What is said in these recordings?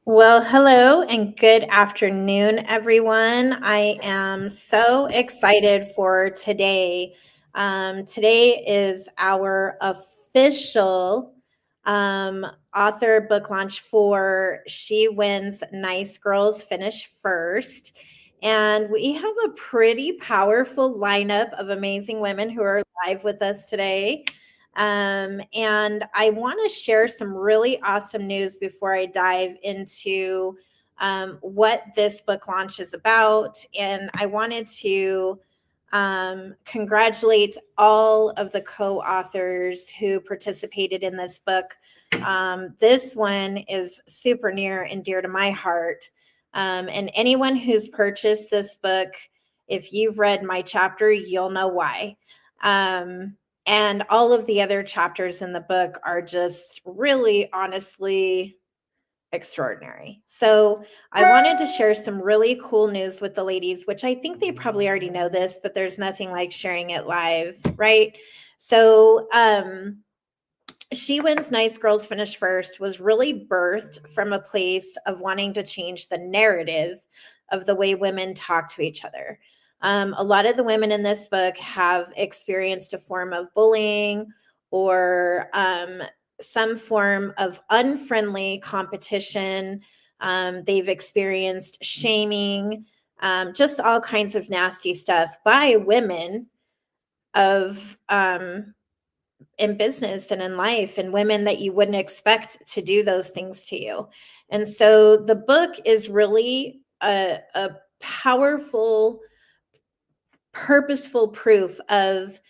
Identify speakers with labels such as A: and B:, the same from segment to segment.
A: Well, hello and good afternoon, everyone. I am so excited for today. Today is our official author book launch for She Wins Nice Girls Finish First. And we have a pretty powerful lineup of amazing women who are live with us today. And I want to share some really awesome news before I dive into what this book launch is about. And I wanted to congratulate all of the co authors who participated in this book. This one is super near and dear to my heart. And anyone who's purchased this book, if you've read my chapter, you'll know why. And all of the other chapters in the book are just really, honestly extraordinary. So I wanted to share some really cool news with the ladies, which I think they probably already know this, but there's nothing like sharing it live, right? So, She Wins Nice Girls Finish First was really birthed from a place of wanting to change the narrative of the way women talk to each other. A lot of the women in this book have experienced a form of bullying or some form of unfriendly competition. They've experienced shaming, just all kinds of nasty stuff by women of in business and in life, and women that you wouldn't expect to do those things to you. And so the book is really a powerful, purposeful proof of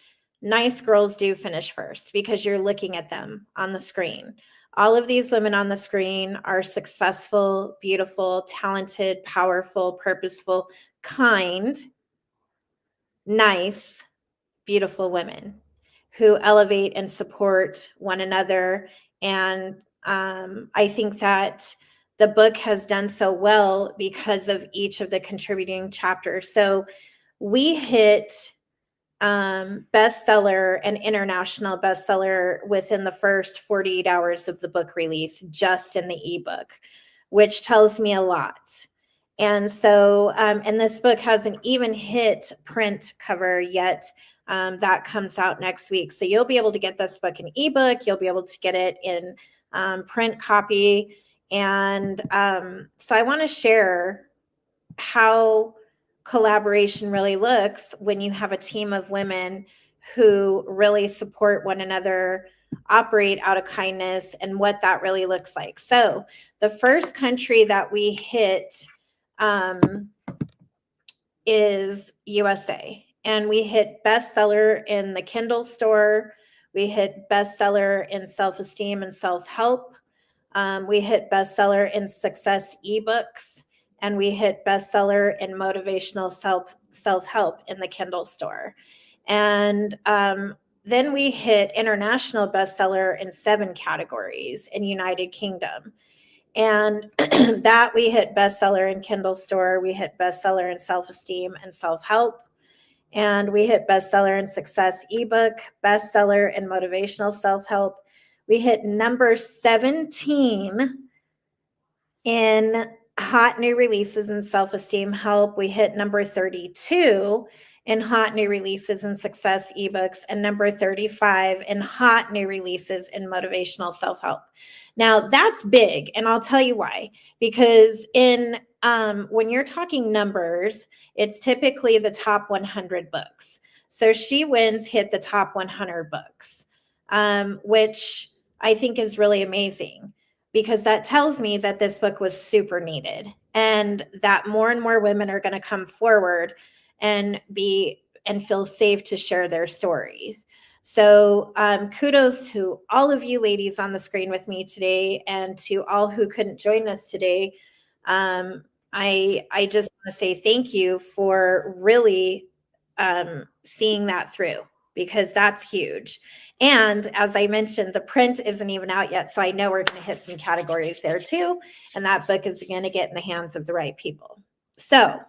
A: nice girls do finish first because you're looking at them on the screen. All of these women on the screen are successful, beautiful, talented, powerful, purposeful, kind, nice, beautiful women who elevate and support one another. And I think that the book has done so well because of each of the contributing chapters. So we hit bestseller and international bestseller within the first 48 hours of the book release, just in the ebook, which tells me a lot. And so, and this book hasn't even hit print cover yet. That comes out next week. So you'll be able to get this book in ebook. You'll be able to get it in print copy. And so I want to share how collaboration really looks when you have a team of women who really support one another, operate out of kindness, and what that really looks like. So the first country that we hit is USA. And we hit bestseller in the Kindle store. We hit bestseller in self-esteem and self-help. We hit bestseller in success ebooks, and we hit bestseller in motivational self-help in the Kindle store. And then we hit international bestseller in 7 categories in United Kingdom. And that we hit bestseller in Kindle store, we hit bestseller in self-esteem and self-help, and we hit bestseller in success ebook, bestseller in motivational self-help. We hit number 17 in hot new releases in self-esteem help. We hit number 32 in hot new releases in success ebooks, and number 35 in hot new releases in motivational self-help. Now that's big, and I'll tell you why. Because in when you're talking numbers, it's typically the top 100 books. So She Wins hit the top 100 books, which I think is really amazing, because that tells me that this book was super needed and that more and more women are going to come forward and feel safe to share their stories. So kudos to all of you ladies on the screen with me today, and to all who couldn't join us today. I just want to say thank you for really seeing that through, because that's huge. And as I mentioned, the print isn't even out yet, so I know we're going to hit some categories there too, and that book is going to get in the hands of the right people. So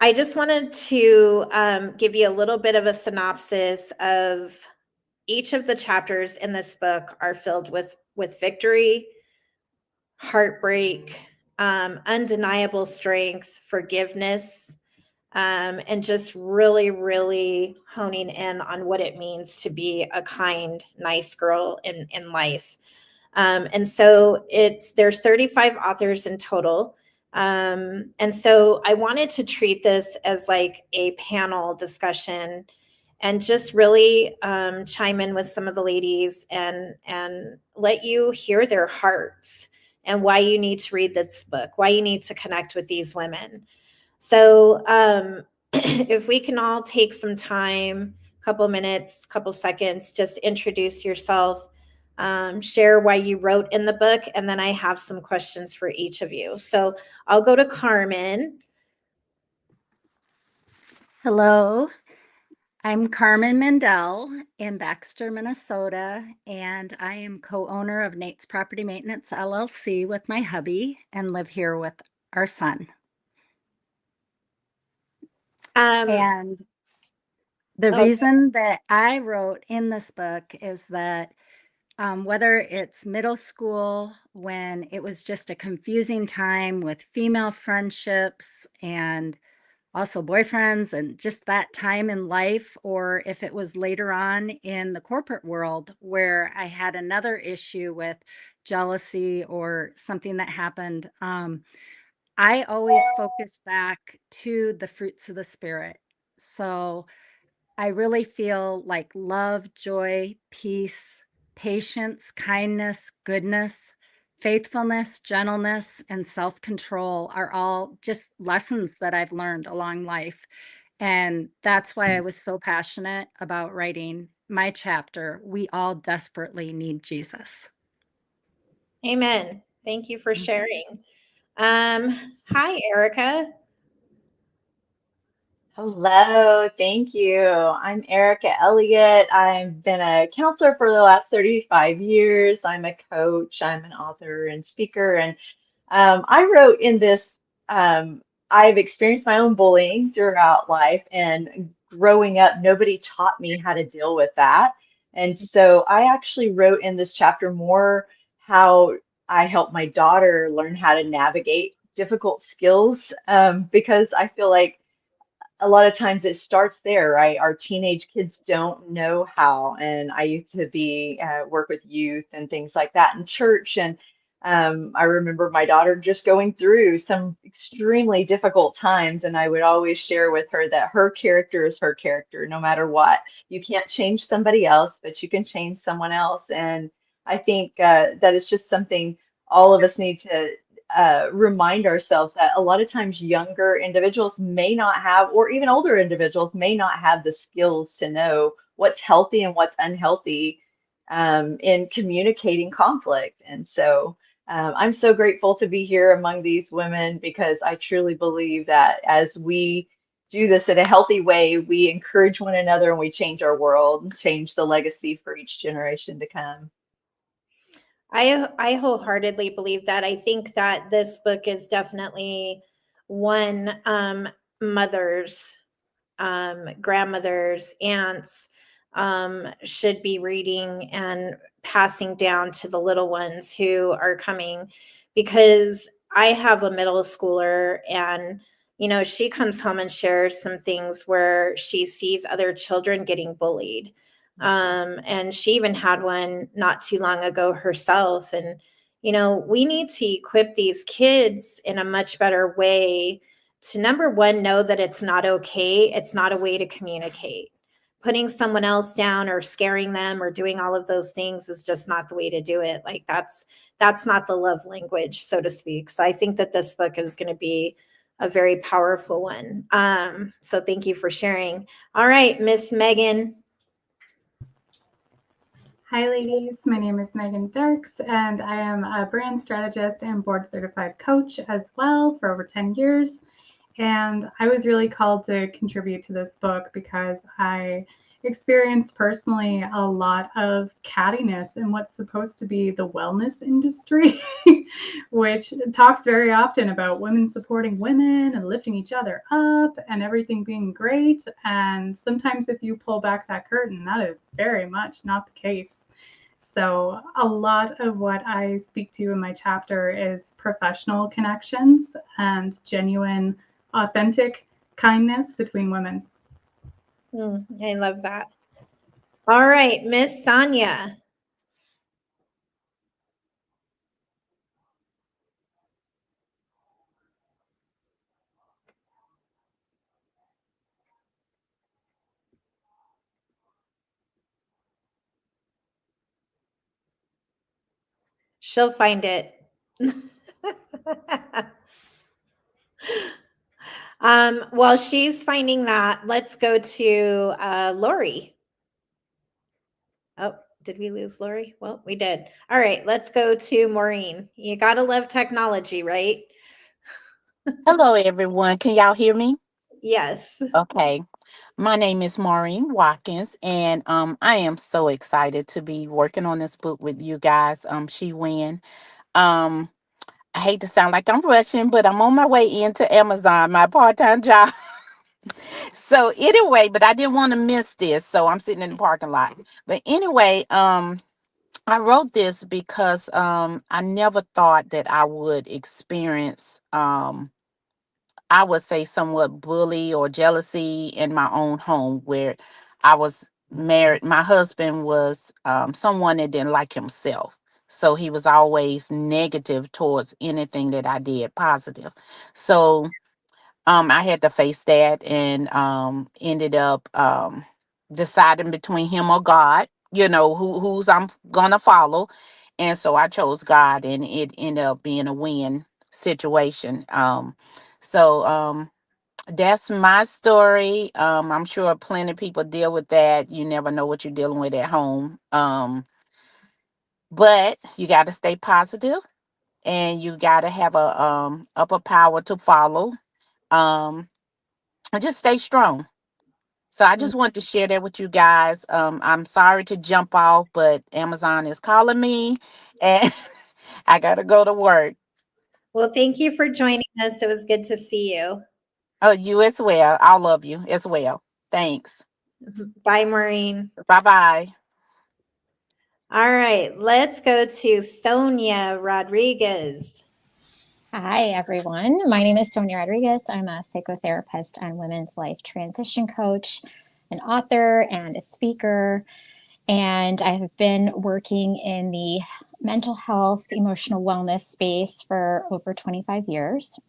A: I just wanted to give you a little bit of a synopsis of each of the chapters in this book are filled with victory, heartbreak, undeniable strength, forgiveness, and just really, really honing in on what it means to be a kind, nice girl in life. And so there's 35 authors in total. And so I wanted to treat this as like a panel discussion and just really chime in with some of the ladies and let you hear their hearts and why you need to read this book, why you need to connect with these women. So if we can all take some time, couple minutes, couple seconds, just introduce yourself, share why you wrote in the book, and then I have some questions for each of you. So I'll go to Carmen.
B: Hello, I'm Carmen Mendel in Baxter, Minnesota, and I am co-owner of Nate's Property Maintenance LLC with my hubby and live here with our son. And the reason that I wrote in this book is that whether it's middle school, when it was just a confusing time with female friendships and also boyfriends and just that time in life, or if it was later on in the corporate world where I had another issue with jealousy or something that happened, I always focus back to the fruits of the spirit. So I really feel like love, joy, peace, patience, kindness, goodness, faithfulness, gentleness, and self control are all just lessons that I've learned along life. And that's why I was so passionate about writing my chapter. We all desperately need Jesus.
A: Amen. Thank you for sharing. Hi, Erica.
C: Hello, thank you. I'm Erica Elliott. I've been a counselor for the last 35 years. I'm a coach, I'm an author and speaker. And I wrote in this, I've experienced my own bullying throughout life, and growing up, nobody taught me how to deal with that. And so I actually wrote in this chapter more how I helped my daughter learn how to navigate difficult skills, because I feel like a lot of times it starts there, right? Our teenage kids don't know how. And I used to be work with youth and things like that in church. And I remember my daughter just going through some extremely difficult times. And I would always share with her that her character is her character, no matter what. You can't change somebody else, but you can change someone else. And I think that it's just something all of us need to remind ourselves that a lot of times younger individuals may not have, or even older individuals may not have the skills to know what's healthy and what's unhealthy in communicating conflict. And so I'm so grateful to be here among these women, because I truly believe that as we do this in a healthy way, we encourage one another and we change our world and change the legacy for each generation to come.
A: I wholeheartedly believe that. I think that this book is definitely one mothers, grandmothers, aunts should be reading and passing down to the little ones who are coming, because I have a middle schooler, and she comes home and shares some things where she sees other children getting bullied, and she even had one not too long ago herself. And we need to equip these kids in a much better way to, number one, know that it's not okay. It's not a way to communicate. Putting someone else down or scaring them or doing all of those things is just not the way to do it. Like that's not the love language, so to speak. So I think that this book is going to be a very powerful one. So thank you for sharing. All right, Miss Megan.
D: Hi, ladies. My name is Megan Dirks, and I am a brand strategist and board certified coach as well for over 10 years. And I was really called to contribute to this book because I experienced personally a lot of cattiness in what's supposed to be the wellness industry, which talks very often about women supporting women and lifting each other up and everything being great. And sometimes if you pull back that curtain, that is very much not the case. So a lot of what I speak to in my chapter is professional connections and genuine, authentic kindness between women.
A: I love that. All right, Miss Sonia. She'll find it. While she's finding that, let's go to Lori. Oh, did we lose Lori? Well, we did. All right, let's go to Maureen. You gotta love technology, right?
E: Hello, everyone. Can y'all hear me?
A: Yes.
E: Okay. My name is Maureen Watkins, and I am so excited to be working on this book with you guys. She Win. Um, I hate to sound like I'm rushing, but I'm on my way into Amazon, my part-time job. So anyway, but I didn't want to miss this, so I'm sitting in the parking lot. But anyway, I wrote this because I never thought that I would experience I would say somewhat bully or jealousy in my own home where I was married. My husband was someone that didn't like himself. So he was always negative towards anything that I did positive. So I had to face that and ended up deciding between him or God, who's I'm gonna follow. And so I chose God and it ended up being a win situation. So that's my story. I'm sure plenty of people deal with that. You never know what you're dealing with at home. But you got to stay positive and you got to have a upper power to follow. Um, and just stay strong. So I just want to share that with you guys. I'm sorry to jump off, but Amazon is calling me and I got to go to work.
A: Well, thank you for joining us. It was good to see you.
E: Oh, you as well. I love you as well. Thanks.
A: Bye, Maureen.
E: Bye-bye.
A: All right, let's go to Sonia Rodriguez.
F: Hi, everyone. My name is Sonia Rodriguez. I'm a psychotherapist and women's life transition coach, an author, and a speaker. And I have been working in the mental health, emotional wellness space for over 25 years.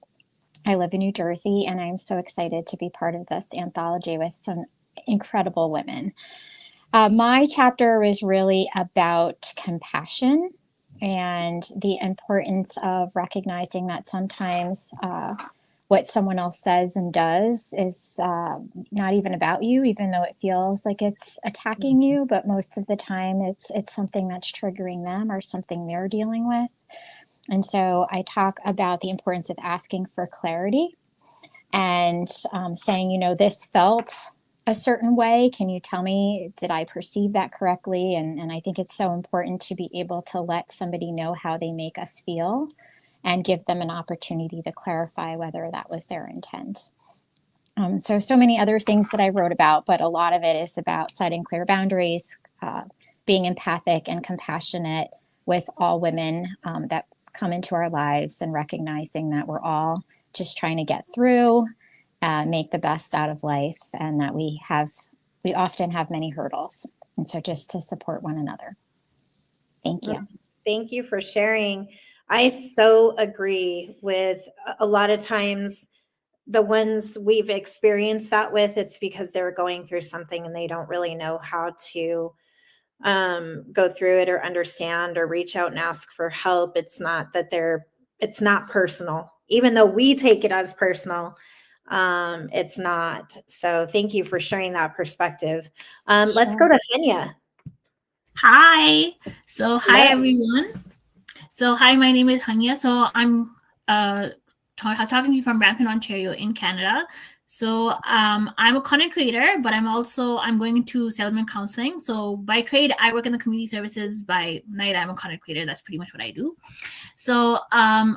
F: I live in New Jersey, and I'm so excited to be part of this anthology with some incredible women. My chapter was really about compassion and the importance of recognizing that sometimes what someone else says and does is not even about you, even though it feels like it's attacking you. But most of the time, it's something that's triggering them or something they're dealing with. And so I talk about the importance of asking for clarity and saying, this felt a certain way. Can you tell me, did I perceive that correctly? And I think it's so important to be able to let somebody know how they make us feel and give them an opportunity to clarify whether that was their intent. So many other things that I wrote about, but a lot of it is about setting clear boundaries, being empathic and compassionate with all women that come into our lives, and recognizing that we're all just trying to get through, make the best out of life, and that we often have many hurdles. And so just to support one another. Thank you.
A: Thank you for sharing. I so agree with a lot of times the ones we've experienced that with, it's because they're going through something and they don't really know how to go through it or understand or reach out and ask for help. It's not that it's not personal, even though we take it as personal. It's not. So thank you for sharing that perspective. Let's go to Kenya.
G: Hi. So hi
A: Hello.
G: everyone. So hi, my name is Hanya. So I'm talking to you from Brampton, Ontario in Canada. So I'm a content creator, but I'm going into settlement counseling. So by trade, I work in the community services. By night, I'm a content creator. That's pretty much what I do. So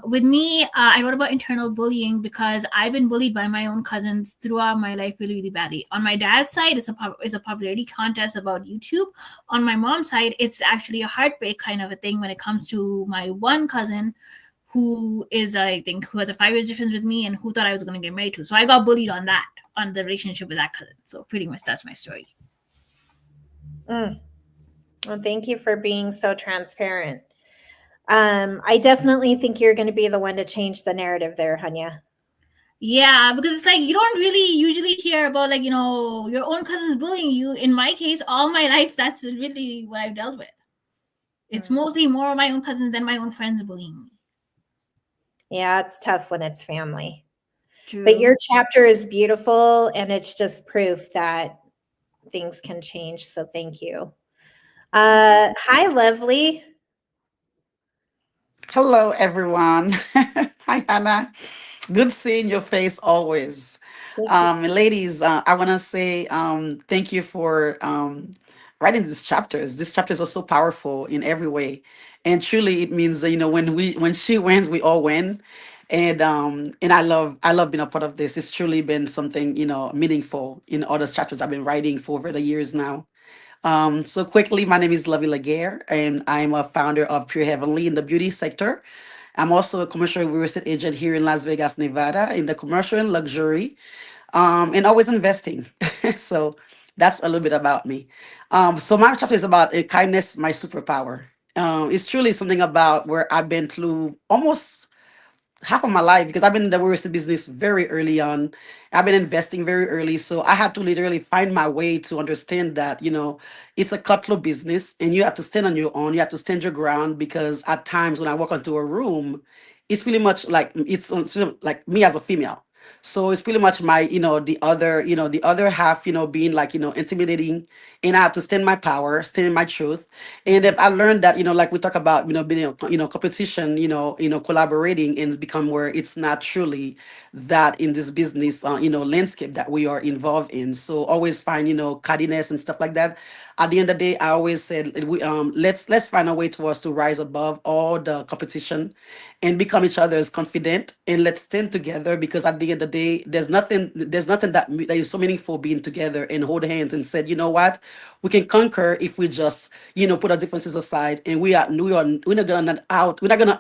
G: with me, I wrote about internal bullying because I've been bullied by my own cousins throughout my life really, really badly. On my dad's side, it's a popularity contest about YouTube. On my mom's side, it's actually a heartbreak kind of a thing when it comes to my one cousin who is, I think, who has a 5 years difference with me and who thought I was going to get married to. So I got bullied on the relationship with that cousin. So pretty much that's my story.
A: Well, thank you for being so transparent. I definitely think you're going to be the one to change the narrative there, Hanya.
G: Yeah, because it's like you don't really usually hear about, like, your own cousins bullying you. In my case, all my life, that's really what I've dealt with. It's mostly more of my own cousins than my own friends bullying me.
A: Yeah, it's tough when it's family.
G: True.
A: But your chapter is beautiful, and it's just proof that things can change. So thank you. Hi, Lovely.
H: Hello, everyone. Hi, Hannah. Good seeing your face always. Ladies, I want to say thank you for writing these chapters. These chapters are so powerful in every way, and truly, it means that, when she wins, we all win. And I love being a part of this. It's truly been something meaningful in all the chapters I've been writing for over the years now. So quickly, my name is Lovey Laguerre, and I'm a founder of Pure Heavenly in the beauty sector. I'm also a commercial real estate agent here in Las Vegas, Nevada, in the commercial and luxury, and always investing. So that's a little bit about me. So my chapter is about kindness, my superpower. It's truly something about where I've been through almost half of my life because I've been in the real estate business very early on. I've been investing very early. So I had to literally find my way to understand that, it's a cutthroat business and you have to stand on your own. You have to stand your ground because at times when I walk into a room, it's pretty much like it's sort of like me as a female. So it's pretty much my, the other half, being like, intimidating, and I have to stand my power, stand in my truth. And if I learned that, like we talk about, being, competition, collaborating and become where it's not truly that in this business, landscape that we are involved in. So always find, kindness and stuff like that. At the end of the day, I always said, let's find a way to us to rise above all the competition and become each other's confident, and let's stand together because at the end of the day, there's nothing that is so meaningful being together and hold hands and said, you know what, we can conquer if we just put our differences aside, and we're not gonna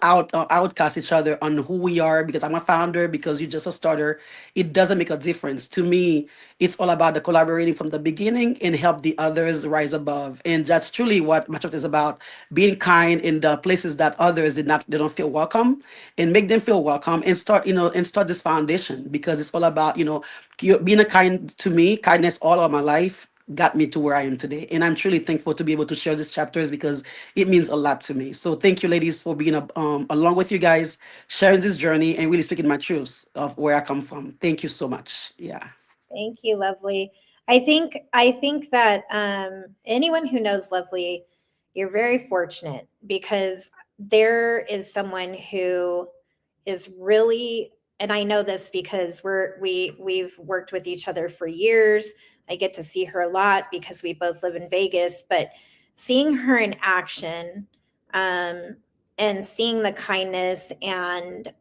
H: outcast each other on who we are because I'm a founder, because you're just a starter. It doesn't make a difference to me. It's all about the collaborating from the beginning and help the others rise above, and that's truly what my chapter is about: being kind in the places that others they don't feel welcome, and make them feel welcome, and start this foundation, because it's all about being a kind to me. Kindness all of my life got me to where I am today, and I'm truly thankful to be able to share these chapters because it means a lot to me. So thank you, ladies, for being along with you guys, sharing this journey and really speaking my truths of where I come from. Thank you so much. Yeah.
A: Thank you, Lovely. I think that anyone who knows Lovely, you're very fortunate because there is someone who is really, and I know this because we've worked with each other for years. I get to see her a lot because we both live in Vegas, but seeing her in action, and seeing the kindness and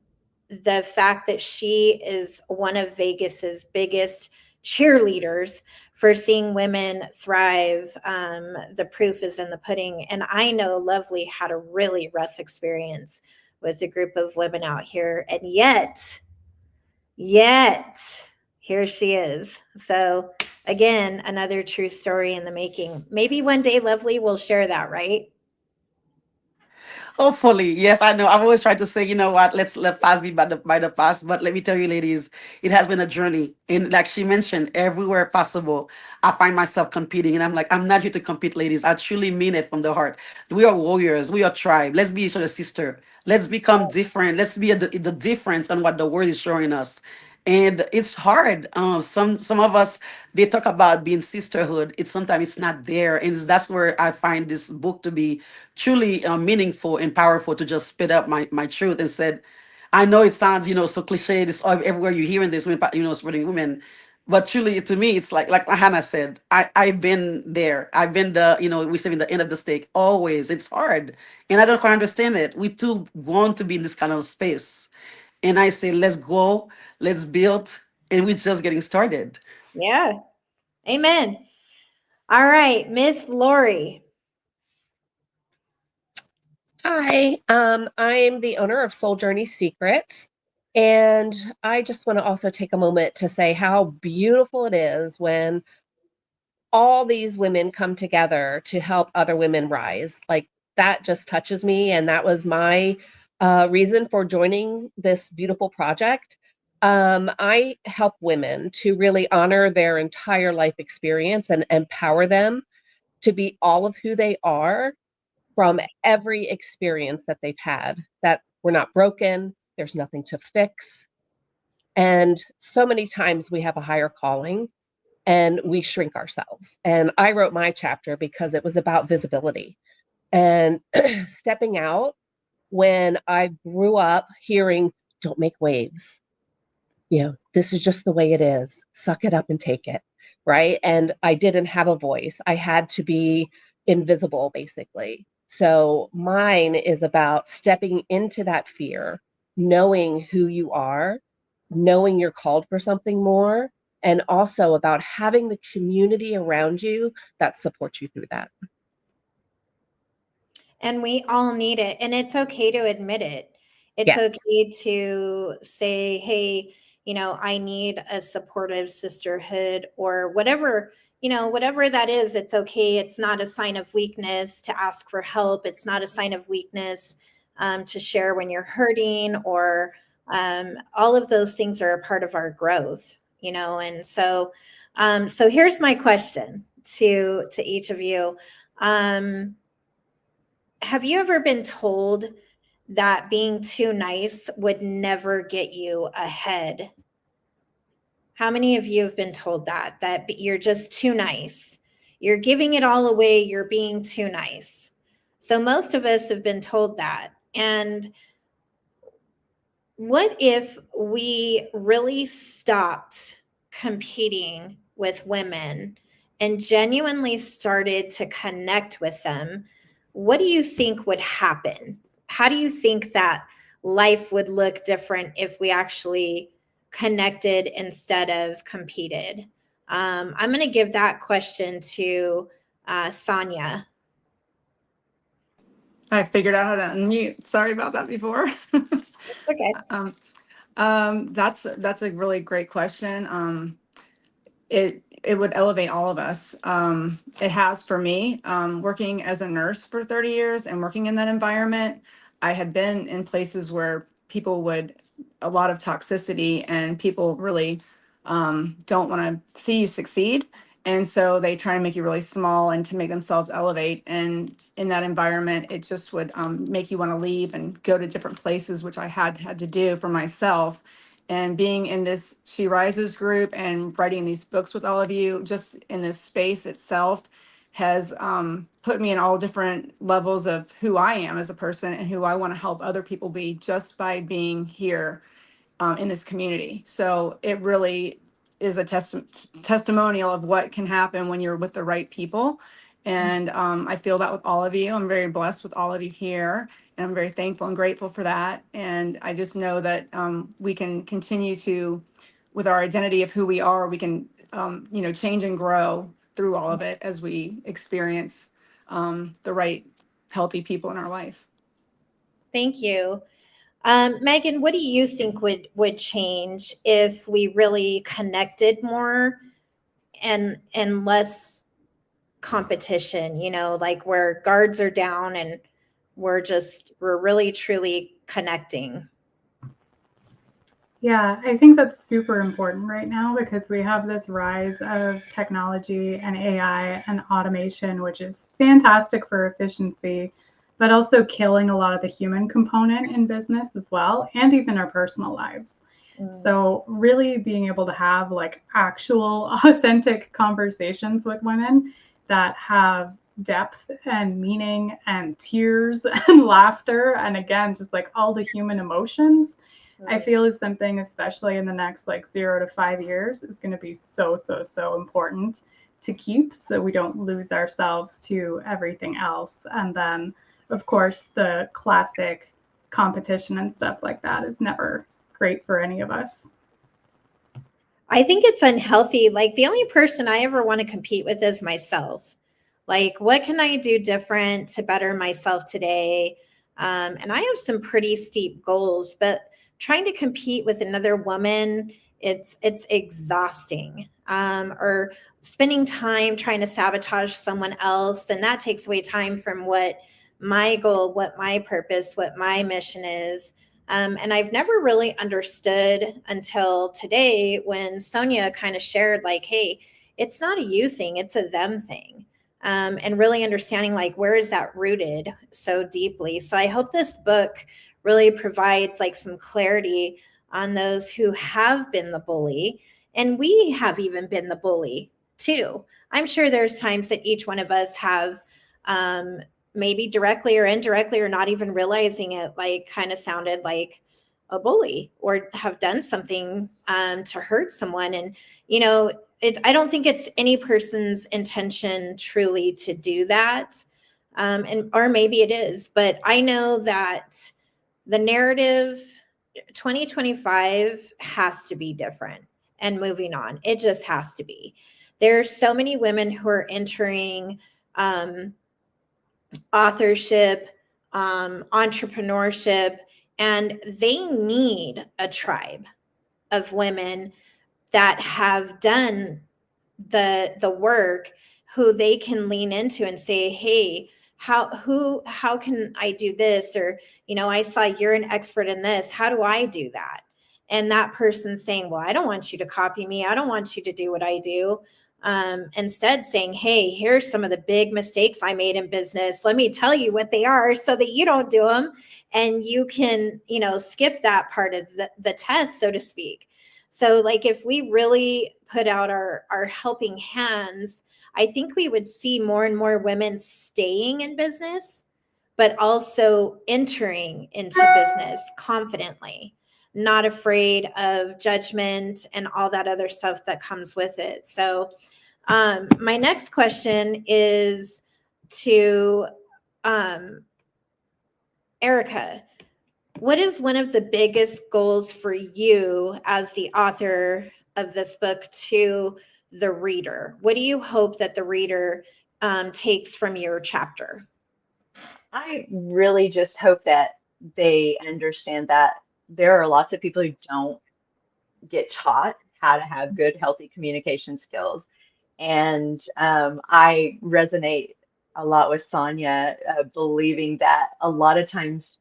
A: the fact that she is one of Vegas's biggest cheerleaders for seeing women thrive. The proof is in the pudding. And I know Lovely had a really rough experience with a group of women out here. And yet, here she is. So again, another true story in the making. Maybe one day Lovely will share that, right?
H: Hopefully, yes, I know. I've always tried to say, you know what, let's let past be by the past. But let me tell you, ladies, it has been a journey. And like she mentioned, everywhere possible, I find myself competing. And I'm like, I'm not here to compete, ladies. I truly mean it from the heart. We are warriors. We are tribe. Let's be each other's sister. Let's become different. Let's be the difference on what the world is showing us. And it's hard. Some of us, they talk about being sisterhood. It's sometimes it's not there, and that's where I find this book to be truly meaningful and powerful, to just spit up my truth and said, I know it sounds so cliche. This everywhere you're hearing this, spreading women, But truly, to me, it's like Hannah said, I've been there. I've been we say in the end of the stake. Always, it's hard, and I don't quite understand it. We too want to be in this kind of space, and I say, let's go, let's build, and we're just getting started.
A: Yeah. Amen. All right, Miss Lori.
I: Hi, I'm the owner of Soul Journey Secrets, and I just want to also take a moment to say how beautiful it is when all these women come together to help other women rise. Like that just touches me, and that was my reason for joining this beautiful project. I help women to really honor their entire life experience and empower them to be all of who they are from every experience that they've had, that we're not broken, there's nothing to fix. And so many times we have a higher calling and we shrink ourselves. And I wrote my chapter because it was about visibility and stepping out when I grew up hearing, don't make waves. This is just the way it is. Suck it up and take it. Right. And I didn't have a voice. I had to be invisible, basically. So mine is about stepping into that fear, knowing who you are, knowing you're called for something more, and also about having the community around you that supports you through that.
A: And we all need it. And it's okay to admit it. It's
I: Yes.
A: okay to say, hey, I need a supportive sisterhood or whatever, whatever that is. It's okay. It's not a sign of weakness to ask for help. It's not a sign of weakness to share when you're hurting, or all of those things are a part of our growth, And so, so here's my question to each of you. Have you ever been told that being too nice would never get you ahead? How many of you have been told that you're just too nice? You're giving it all away. You're being too nice. So most of us have been told that. And what if we really stopped competing with women and genuinely started to connect with them? What do you think would happen? How do you think that life would look different if we actually connected instead of competed? I'm going to give that question to Sonia.
J: I figured out how to unmute. Sorry about that before.
A: Okay.
J: That's a really great question. It would elevate all of us. It has for me. Working as a nurse for 30 years and working in that environment, I had been in places where a lot of toxicity, and people really don't want to see you succeed. And so they try and make you really small and to make themselves elevate. And in that environment, it just would make you want to leave and go to different places, which I had to do for myself. And being in this She Rises group and writing these books with all of you, just in this space itself, has put me in all different levels of who I am as a person and who I want to help other people be, just by being here in this community. So it really is a testimonial of what can happen when you're with the right people. And I feel that with all of you. I'm very blessed with all of you here, and I'm very thankful and grateful for that. And I just know that we can continue to, with our identity of who we are, we can, change and grow through all of it as we experience the right healthy people in our life.
A: Thank you. Megan, what do you think would change if we really connected more and less competition, like where guards are down and we're really truly connecting?
D: Yeah, I think that's super important right now because we have this rise of technology and AI and automation, which is fantastic for efficiency, but also killing a lot of the human component in business as well, and even our personal lives. So really being able to have like actual authentic conversations with women that have depth and meaning and tears and laughter, and again, just like all the human emotions, I feel is something, especially in the next like 0 to 5 years, is going to be so important to keep, so we don't lose ourselves to everything else. And then, of course, the classic competition and stuff like that is never great for any of us.
A: I think it's unhealthy. Like, the only person I ever want to compete with is myself. Like, what can I do different to better myself today? And I have some pretty steep goals, but trying to compete with another woman, it's exhausting. Or spending time trying to sabotage someone else, then that takes away time from what my goal, what my purpose, what my mission is. And I've never really understood until today when Sonia kind of shared, like, hey, it's not a you thing, it's a them thing. And really understanding, like, where is that rooted so deeply. So I hope this book really provides like some clarity on those who have been the bully. And we have even been the bully too. I'm sure there's times that each one of us have maybe directly or indirectly or not even realizing it, like kind of sounded like a bully or have done something to hurt someone. And, you know, I don't think it's any person's intention truly to do that. Or maybe it is, but I know that the narrative 2025 has to be different and moving on. It just has to be. There's so many women who are entering authorship, entrepreneurship, and they need a tribe of women that have done the work, who they can lean into and say, hey, how can I do this? Or, you know, I saw you're an expert in this. How do I do that? And that person's saying, well, I don't want you to copy me. I don't want you to do what I do. Instead saying, hey, here's some of the big mistakes I made in business. Let me tell you what they are so that you don't do them. And you can, you know, skip that part of the test, so to speak. So like, if we really put out our helping hands, I think we would see more and more women staying in business, but also entering into business confidently, not afraid of judgment and all that other stuff that comes with it. So my next question is to Erica. What is one of the biggest goals for you as the author of this book to the reader? What do you hope that the reader takes from your chapter?
C: I really just hope that they understand that there are lots of people who don't get taught how to have good, healthy communication skills. And I resonate a lot with Sonia, believing that a lot of times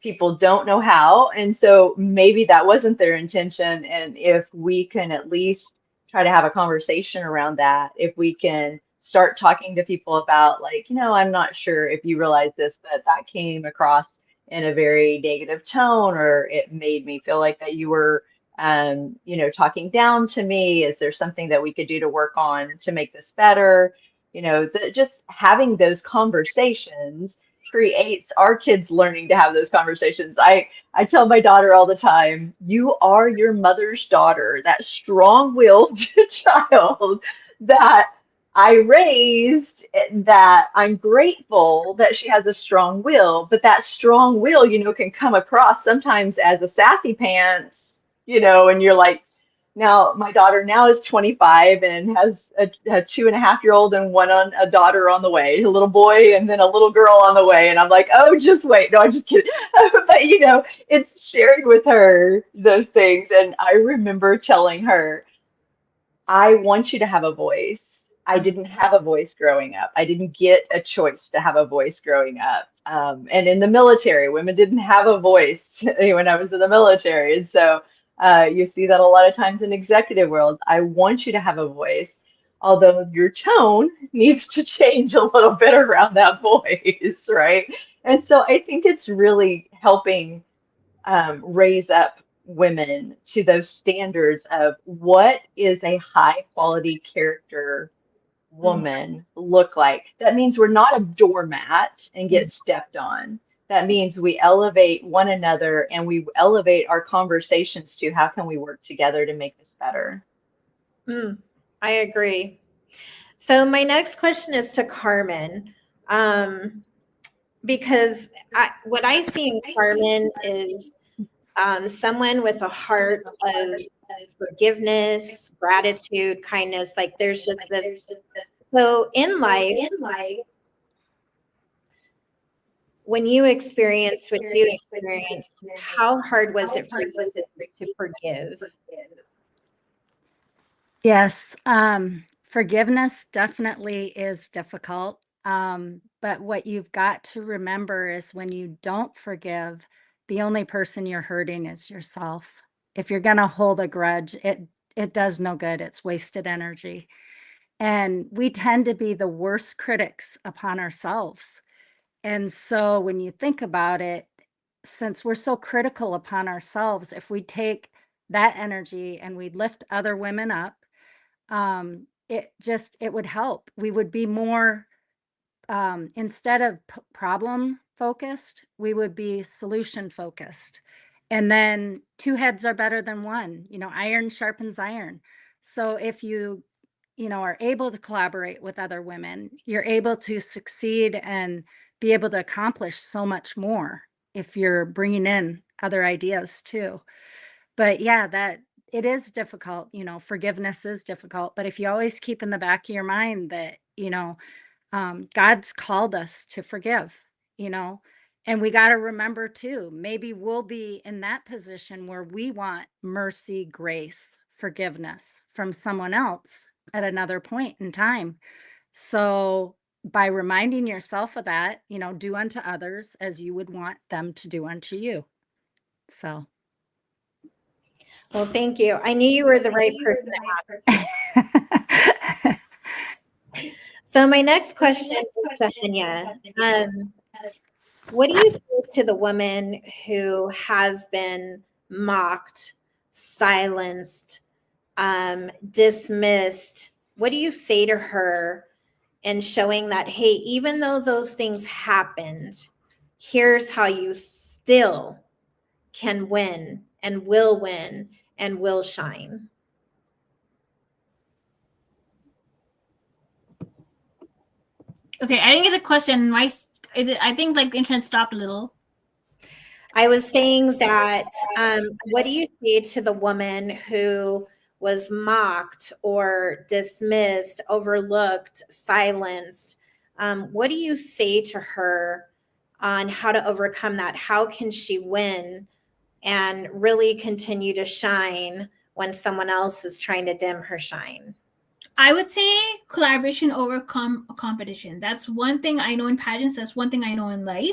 C: people don't know how. And so maybe that wasn't their intention. And if we can at least try to have a conversation around that, if we can start talking to people about, like, you know, I'm not sure if you realize this, but that came across in a very negative tone, or it made me feel like that you were, you know, talking down to me. Is there something that we could do to work on to make this better? You know, just having those conversations creates our kids learning to have those conversations. I tell my daughter all the time, you are your mother's daughter, that strong-willed child that I raised, that I'm grateful that she has a strong will, but that strong will, you know, can come across sometimes as a sassy pants, you know, and you're like, now, my daughter now is 25 and has a 2.5-year-old and a daughter on the way, a little boy and then a little girl on the way. And I'm like, oh, just wait. No, I'm just kidding. But, you know, it's sharing with her those things. And I remember telling her, I want you to have a voice. I didn't have a voice growing up. I didn't get a choice to have a voice growing up. And in the military, women didn't have a voice when I was in the military. And so you see that a lot of times in executive world. I want you to have a voice, although your tone needs to change a little bit around that voice, right? And so I think it's really helping raise up women to those standards of what is a high quality character woman look like. That means we're not a doormat and get stepped on. that means we elevate one another and we elevate our conversations to how can we work together to make this better.
A: I agree. So my next question is to Carmen, because what I see in Carmen is someone with a heart of forgiveness, gratitude, kindness. Like there's just this. So in life, when you experienced what you experienced, how hard was it for you to forgive?
B: Yes, forgiveness definitely is difficult. But what you've got to remember is when you don't forgive, the only person you're hurting is yourself. If you're going to hold a grudge, it does no good. It's wasted energy. And we tend to be the worst critics upon ourselves. And so when you think about it, since we're so critical upon ourselves, if we take that energy and we lift other women up, it would help. We would be more, instead of problem focused, we would be solution focused. And then two heads are better than one, iron sharpens iron. So if you are able to collaborate with other women, you're able to succeed and be able to accomplish so much more if you're bringing in other ideas too. But yeah, that it is difficult, forgiveness is difficult. But if you always keep in the back of your mind that, God's called us to forgive, and we got to remember too, maybe we'll be in that position where we want mercy, grace, forgiveness from someone else at another point in time. So by reminding yourself of that, do unto others as you would want them to do unto you. So.
A: Well, thank you. I knew you were the right person to ask. So my next question is to Hanya. What do you say to the woman who has been mocked, silenced, dismissed? What do you say to her in showing that, hey, even though those things happened, here's how you still can win and will shine?
G: Okay, I didn't get the question. I think like the internet stopped a little.
A: I was saying that, what do you say to the woman who was mocked or dismissed, overlooked, silenced? What do you say to her on how to overcome that? How can she win and really continue to shine when someone else is trying to dim her shine?
G: I would say collaboration over competition. That's one thing I know in pageants. That's one thing I know in life.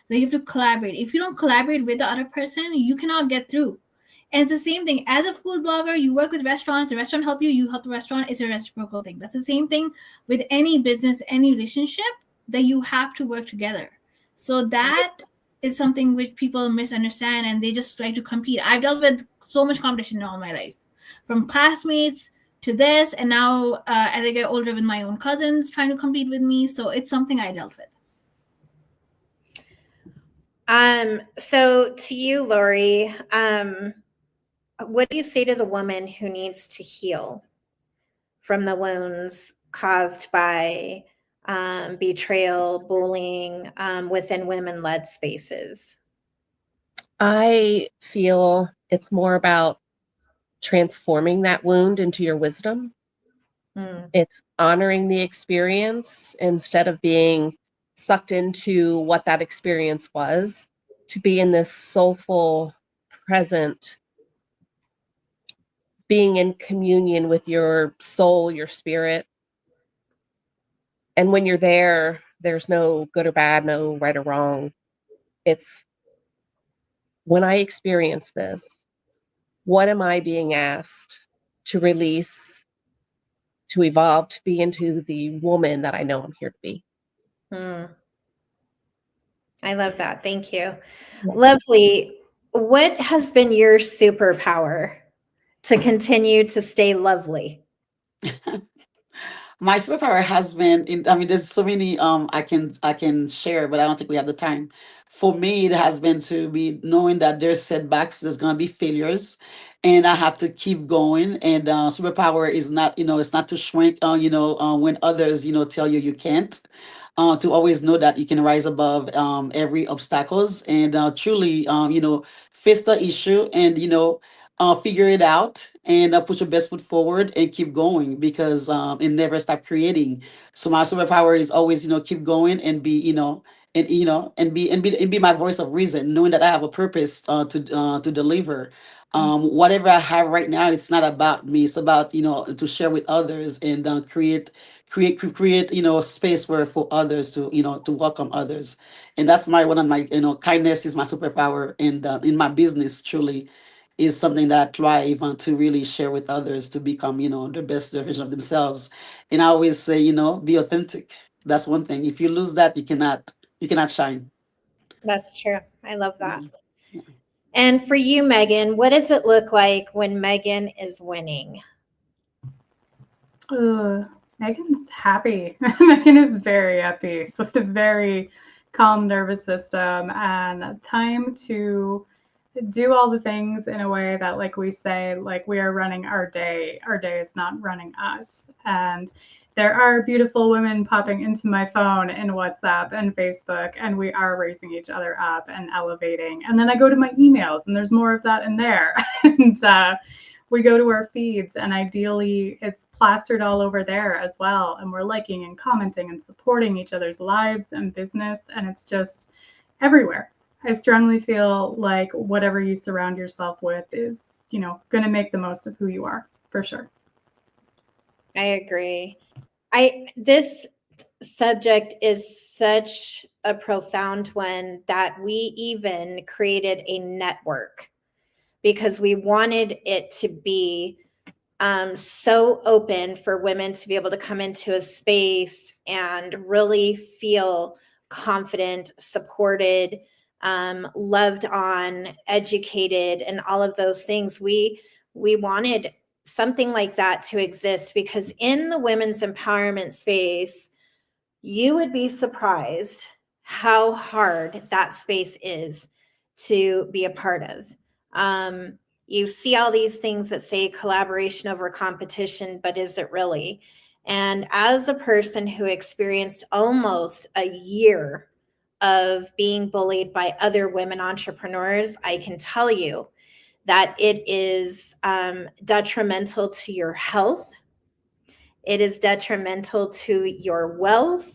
G: That you have to collaborate. If you don't collaborate with the other person, you cannot get through. And it's the same thing. As a food blogger, you work with restaurants. The restaurant help you. You help the restaurant. It's a reciprocal thing. That's the same thing with any business, any relationship, that you have to work together. So that is something which people misunderstand, and they just try to compete. I've dealt with so much competition in all my life, from classmates to this, and now as I get older with my own cousins trying to compete with me. So it's something I dealt with.
A: So to you, Lori, what do you say to the woman who needs to heal from the wounds caused by betrayal, bullying within women-led spaces?
I: I feel it's more about transforming that wound into your wisdom. It's honoring the experience instead of being sucked into what that experience was, to be in this soulful, present, being in communion with your soul, your spirit. And when you're there, there's no good or bad, no right or wrong. It's, when I experience this, what am I being asked to release, to evolve, to be into the woman that I know I'm here to be?
A: I love that. Thank you. Yeah. Lovely. What has been your superpower to continue to stay lovely?
H: My superpower has been in, I mean, there's so many I can share, but I don't think we have the time. For me, it has been to be knowing that there's setbacks, there's gonna be failures, and I have to keep going. And superpower is not, it's not to shrink, when others, tell you you can't. To always know that you can rise above every obstacles and truly, face the issue and figure it out and put your best foot forward and keep going because and never stop creating. So my superpower is always keep going and be and be my voice of reason, knowing that I have a purpose to deliver. Whatever I have right now, it's not about me. It's about to share with others and create space where for others to to welcome others. And that's my one of my kindness is my superpower, and in my business truly is something that I thrive on to really share with others to become, the best version of themselves. And I always say, be authentic. That's one thing. If you lose that, you cannot shine.
A: That's true. I love that.
H: Mhm. Yeah.
A: And for you, Megan, what does it look like when Megan is winning?
D: Megan's happy. Megan is very at peace with a very calm nervous system and time to do all the things in a way that, like we say, like we are running our day. Our day is not running us. And there are beautiful women popping into my phone and WhatsApp and Facebook, and we are raising each other up and elevating. And then I go to my emails, and there's more of that in there. And we go to our feeds, and ideally it's plastered all over there as well. And we're liking and commenting and supporting each other's lives and business. And it's just everywhere. I strongly feel like whatever you surround yourself with is, going to make the most of who you are, for sure.
A: I agree. This subject is such a profound one that we even created a network because we wanted it to be so open for women to be able to come into a space and really feel confident, supported, loved on, educated, and all of those things. We wanted something like that to exist because in the women's empowerment space, you would be surprised how hard that space is to be a part of. You see all these things that say collaboration over competition, but is it really? And as a person who experienced almost a year of being bullied by other women entrepreneurs, I can tell you that it is detrimental to your health. It is detrimental to your wealth.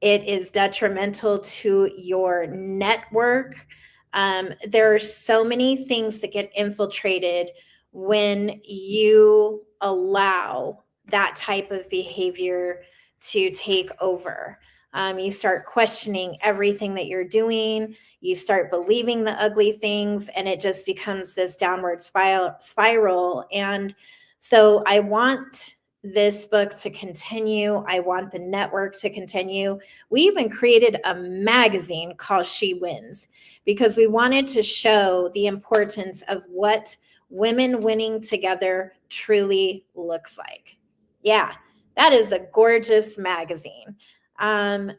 A: It is detrimental to your network. There are so many things that get infiltrated when you allow that type of behavior to take over. You start questioning everything that you're doing. You start believing the ugly things, and it just becomes this downward spiral. And so I want this book to continue. I want the network to continue. We even created a magazine called She Wins because we wanted to show the importance of what women winning together truly looks like. Yeah, that is a gorgeous magazine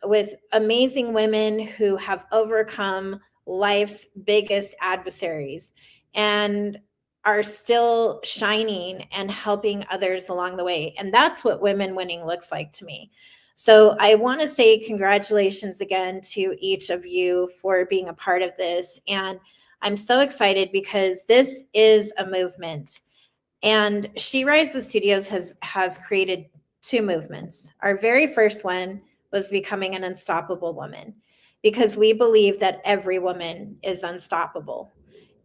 A: with amazing women who have overcome life's biggest adversaries and are still shining and helping others along the way. And that's what women winning looks like to me. So I want to say congratulations again to each of you for being a part of this. And I'm so excited because this is a movement. And She Rises Studios has created two movements. Our very first one was becoming an unstoppable woman because we believe that every woman is unstoppable.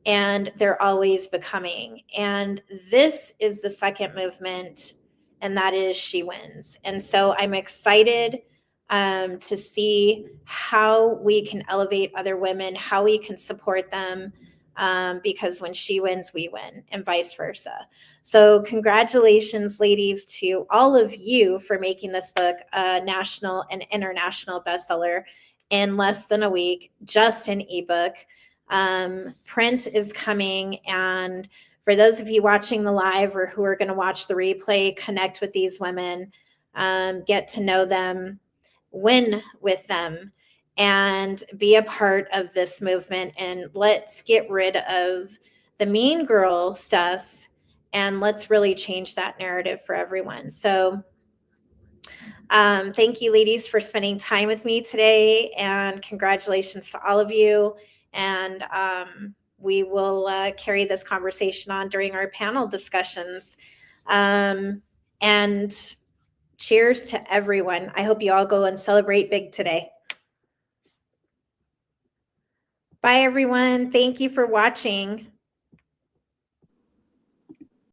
A: And they're always becoming. And this is the second movement, and that is She Wins. And so I'm excited to see how we can elevate other women, how we can support them, because when she wins, we win, and vice versa. So congratulations, ladies, to all of you for making this book a national and international bestseller in less than a week, just an ebook. Print is coming, and for those of you watching the live or who are going to watch the replay, connect with these women. get to know them, win with them, and be a part of this movement. And let's get rid of the mean girl stuff, and let's really change that narrative for everyone. So thank you, ladies, for spending time with me today, and congratulations to all of you. And we will carry this conversation on during our panel discussions. And cheers to everyone. I hope you all go and celebrate big today. Bye, everyone. Thank you for watching.